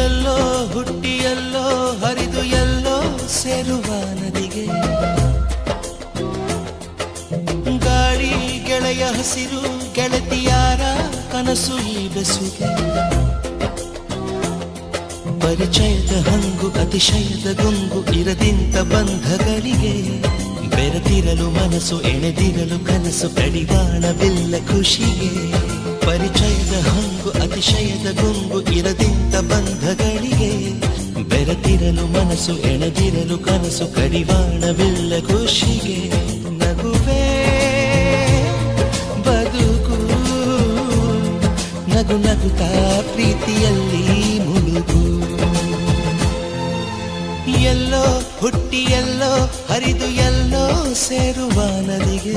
ಎಲ್ಲೋ ಹುಟ್ಟಿ ಎಲ್ಲೋ ಹರಿದು ಎಲ್ಲೋ ಸೇರುವ ನದಿಗೆ ಗಾಳಿ ಗೆಳೆಯ ಹಸಿರು ಗೆಳತಿಯಾರ ಕನಸು ಈ ಬೆಸುಗೆ ಪರಿಚಯದ ಹಂಗು ಅತಿಶಯದ ಗುಂಗು ಇರದಿಂತ ಬಂಧಗಳಿಗೆ ಬೆರೆತಿರಲು ಮನಸ್ಸು ಎಣೆದಿರಲು ಕನಸು ಕಡಿವಾಣವಿಲ್ಲ ಖುಷಿಗೆ ಪರಿಚಯದ ಹಂಗು ಅತಿಶಯದ ಗುಂಗು ಇರದಿಂತ ಬಂಧಗಳಿಗೆ ಬೆರೆತಿರಲು ಮನಸ್ಸು ಎಣೆದಿರಲು ಕನಸು ಕಡಿವಾಣವಿಲ್ಲ ಖುಷಿಗೆ ನಗುವೆ ಬದುಕು ನಗು ನಗುತ್ತಾ ಪ್ರೀತಿಯಲ್ಲಿ ಮುಳುಗು ಎಲ್ಲೋ ಹುಟ್ಟಿ ಎಲ್ಲೋ ಹರಿದು ಎಲ್ಲೋ ಸೇರುವ ನದಿಗೆ